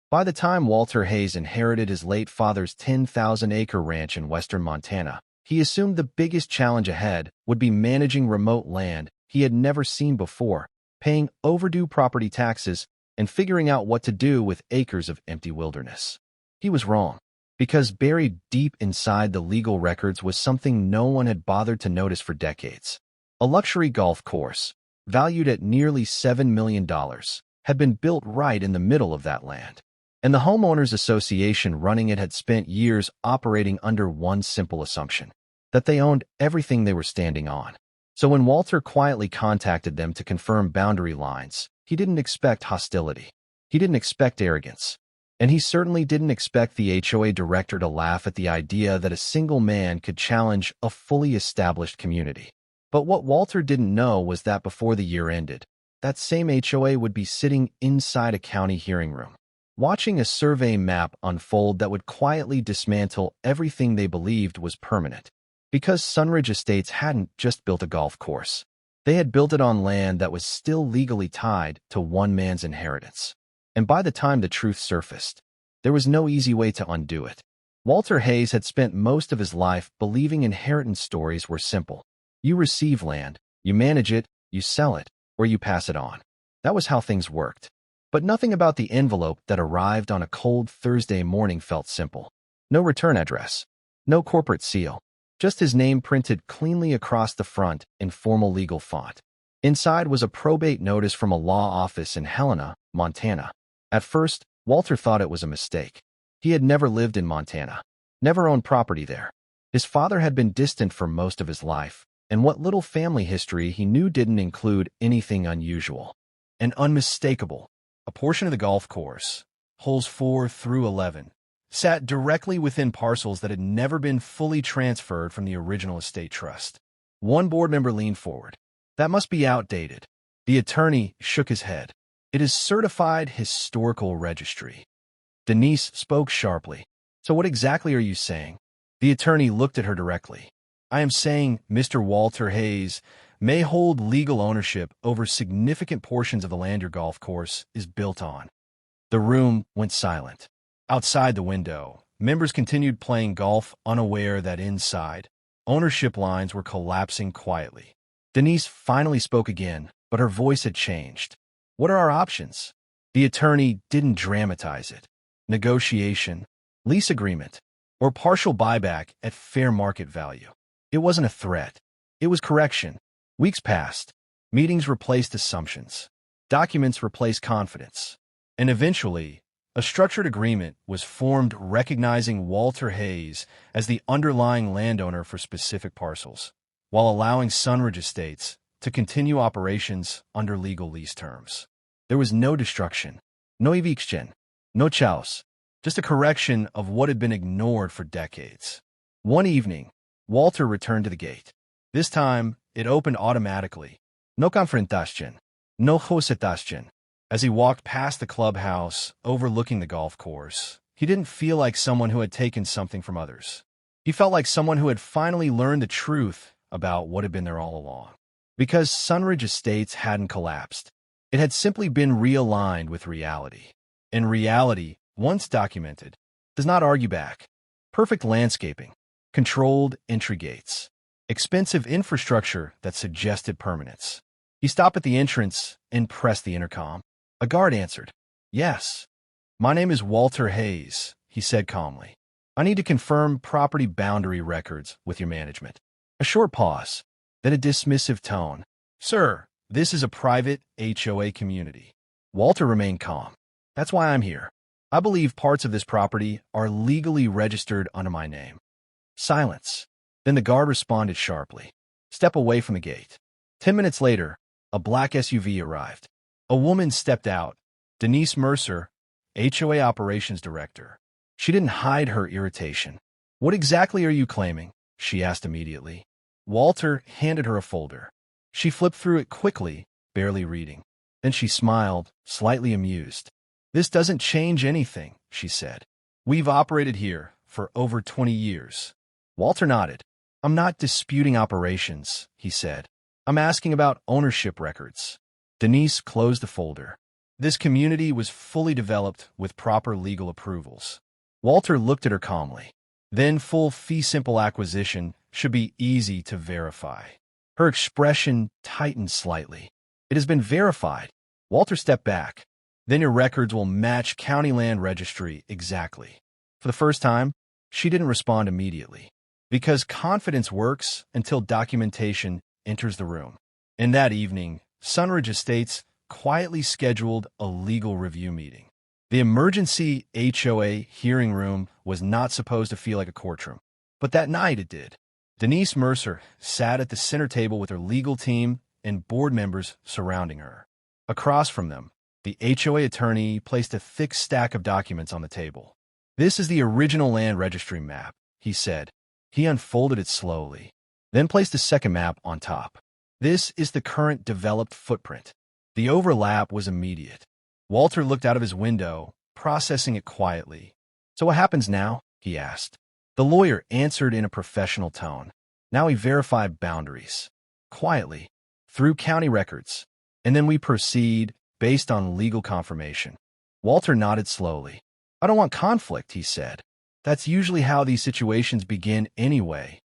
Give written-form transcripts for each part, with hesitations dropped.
By the time Walter Hayes inherited his late father's 10,000-acre ranch in western Montana, he assumed the biggest challenge ahead would be managing remote land he had never seen before, paying overdue property taxes, and figuring out what to do with acres of empty wilderness. He was wrong, because buried deep inside the legal records was something no one had bothered to notice for decades. A luxury golf course, valued at nearly $7 million, had been built right in the middle of that land. And the homeowners association running it had spent years operating under one simple assumption, that they owned everything they were standing on. So when Walter quietly contacted them to confirm boundary lines, he didn't expect hostility. He didn't expect arrogance. And he certainly didn't expect the HOA director to laugh at the idea that a single man could challenge a fully established community. But what Walter didn't know was that before the year ended, that same HOA would be sitting inside a county hearing room, watching a survey map unfold that would quietly dismantle everything they believed was permanent. Because Sunridge Estates hadn't just built a golf course. They had built it on land that was still legally tied to one man's inheritance. And by the time the truth surfaced, there was no easy way to undo it. Walter Hayes had spent most of his life believing inheritance stories were simple. You receive land, you manage it, you sell it, or you pass it on. That was how things worked. But nothing about the envelope that arrived on a cold Thursday morning felt simple. No return address, no corporate seal, just his name printed cleanly across the front in formal legal font. Inside was a probate notice from a law office in Helena, Montana. At first, Walter thought it was a mistake. He had never lived in Montana, never owned property there. His father had been distant for most of his life, and what little family history he knew didn't include anything unusual and unmistakable. A portion of the golf course, holes 4 through 11, sat directly within parcels that had never been fully transferred from the original estate trust. One board member leaned forward. That must be outdated. The attorney shook his head. It is certified historical registry. Denise spoke sharply. So what exactly are you saying? The attorney looked at her directly. I am saying Mr. Walter Hayes may hold legal ownership over significant portions of the land your golf course is built on. The room went silent. Outside the window, members continued playing golf, unaware that inside, ownership lines were collapsing quietly. Denise finally spoke again, but her voice had changed. What are our options? The attorney didn't dramatize it. Negotiation, lease agreement, or partial buyback at fair market value. It wasn't a threat. It was correction. Weeks passed. Meetings replaced assumptions. Documents replaced confidence. And eventually, a structured agreement was formed recognizing Walter Hayes as the underlying landowner for specific parcels, while allowing Sunridge Estates to continue operations under legal lease terms. There was no destruction, no eviction, no chaos, just a correction of what had been ignored for decades. One evening, Walter returned to the gate. This time, it opened automatically. No confrontation, no hesitation. As he walked past the clubhouse overlooking the golf course, he didn't feel like someone who had taken something from others. He felt like someone who had finally learned the truth about what had been there all along. Because Sunridge Estates hadn't collapsed. It had simply been realigned with reality. And reality, once documented, does not argue back. Perfect landscaping, controlled entry gates, expensive infrastructure that suggested permanence. He stopped at the entrance and pressed the intercom. A guard answered. Yes. My name is Walter Hayes, he said calmly. I need to confirm property boundary records with your management. A short pause, then a dismissive tone. Sir, this is a private HOA community. Walter remained calm. That's why I'm here. I believe parts of this property are legally registered under my name. Silence. Then the guard responded sharply. Step away from the gate. 10 minutes later, a black SUV arrived. A woman stepped out, Denise Mercer, HOA Operations Director. She didn't hide her irritation. What exactly are you claiming? She asked immediately. Walter handed her a folder. She flipped through it quickly, barely reading. Then she smiled, slightly amused. This doesn't change anything, she said. We've operated here for over 20 years. Walter nodded. I'm not disputing operations, he said. I'm asking about ownership records. Denise closed the folder. This community was fully developed with proper legal approvals. Walter looked at her calmly. Then full fee simple acquisition should be easy to verify. Her expression tightened slightly. It has been verified. Walter stepped back. Then your records will match county land registry exactly. For the first time, she didn't respond immediately. Because confidence works until documentation enters the room. And that evening, Sunridge Estates quietly scheduled a legal review meeting. The emergency HOA hearing room was not supposed to feel like a courtroom, but that night it did. Denise Mercer sat at the center table with her legal team and board members surrounding her. Across from them, the HOA attorney placed a thick stack of documents on the table. "This is the original land registry map," he said. He unfolded it slowly, then placed a second map on top. "This is the current developed footprint." The overlap was immediate. Walter looked out of his window, processing it quietly. "So what happens now?" he asked. The lawyer answered in a professional tone. "Now we verify boundaries. Quietly, through county records. And then we proceed based on legal confirmation." Walter nodded slowly. "I don't want conflict," he said. "That's usually how these situations begin anyway,"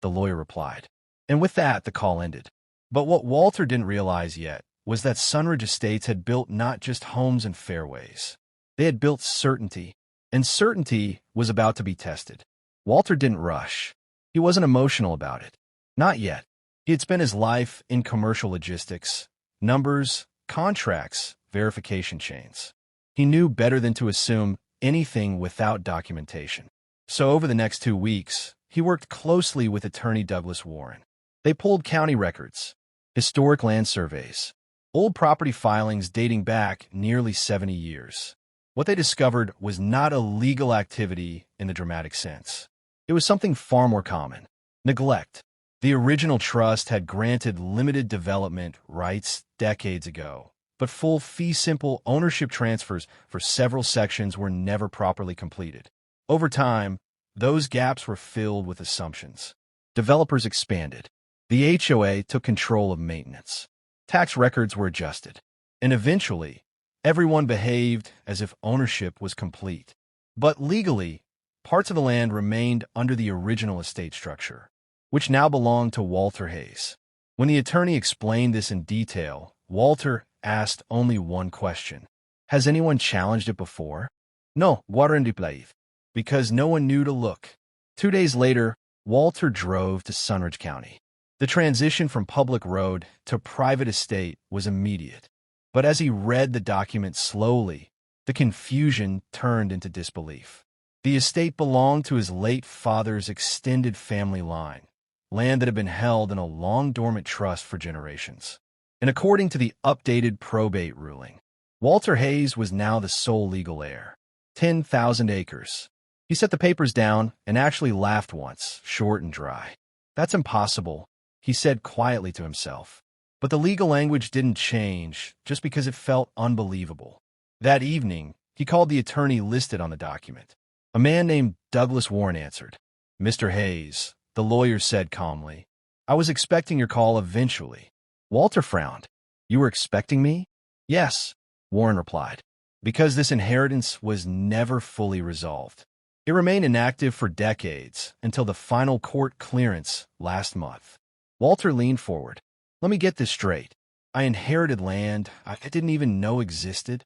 the lawyer replied. And with that, the call ended. But what Walter didn't realize yet was that Sunridge Estates had built not just homes and fairways. They had built certainty, and certainty was about to be tested. Walter didn't rush. He wasn't emotional about it. Not yet. He had spent his life in commercial logistics, numbers, contracts, verification chains. He knew better than to assume anything without documentation. So over the next 2 weeks, he worked closely with attorney Douglas Warren. They pulled county records, historic land surveys, old property filings dating back nearly 70 years. What they discovered was not a legal activity in the dramatic sense. It was something far more common: neglect. The original trust had granted limited development rights decades ago, but full fee-simple ownership transfers for several sections were never properly completed. Over time, those gaps were filled with assumptions. Developers expanded. The HOA took control of maintenance. Tax records were adjusted. And eventually, everyone behaved as if ownership was complete. But legally, parts of the land remained under the original estate structure, which now belonged to Walter Hayes. When the attorney explained this in detail, Walter asked only one question. "Has anyone challenged it before?" "No, guardi play," because no one knew to look. 2 days later, Walter drove to Sunridge County. The transition from public road to private estate was immediate. But as he read the document slowly, the confusion turned into disbelief. The estate belonged to his late father's extended family line, land that had been held in a long-dormant trust for generations. And according to the updated probate ruling, Walter Hayes was now the sole legal heir. 10,000 acres. He set the papers down and actually laughed once, short and dry. "That's impossible," he said quietly to himself. But the legal language didn't change just because it felt unbelievable. That evening, he called the attorney listed on the document. A man named Douglas Warren answered. "Mr. Hayes," the lawyer said calmly, "I was expecting your call eventually." Walter frowned. "You were expecting me?" "Yes," Warren replied, "because this inheritance was never fully resolved. It remained inactive for decades until the final court clearance last month." Walter leaned forward. "Let me get this straight. I inherited land I didn't even know existed?"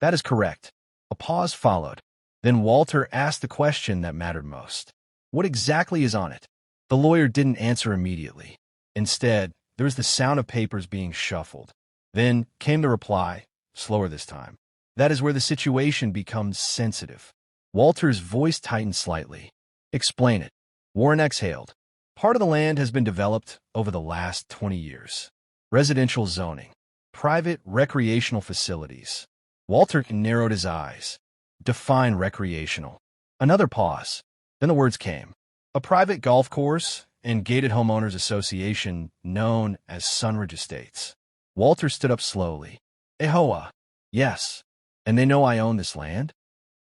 "That is correct." A pause followed. Then Walter asked the question that mattered most. "What exactly is on it?" The lawyer didn't answer immediately. Instead, there was the sound of papers being shuffled. Then came the reply, slower this time. "That is where the situation becomes sensitive." Walter's voice tightened slightly. "Explain it." Warren exhaled. "Part of the land has been developed over the last 20 years. Residential zoning. Private recreational facilities." Walter narrowed his eyes. "Define recreational." Another pause. Then the words came. "A private golf course and gated homeowners association known as Sunridge Estates." Walter stood up slowly. "A HOA." "Yes. And they know I own this land?"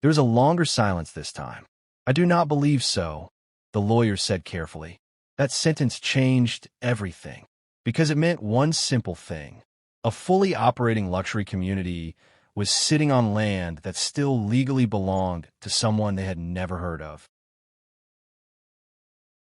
There was a longer silence this time. "I do not believe so," the lawyer said carefully. That sentence changed everything, because it meant one simple thing. A fully operating luxury community was sitting on land that still legally belonged to someone they had never heard of.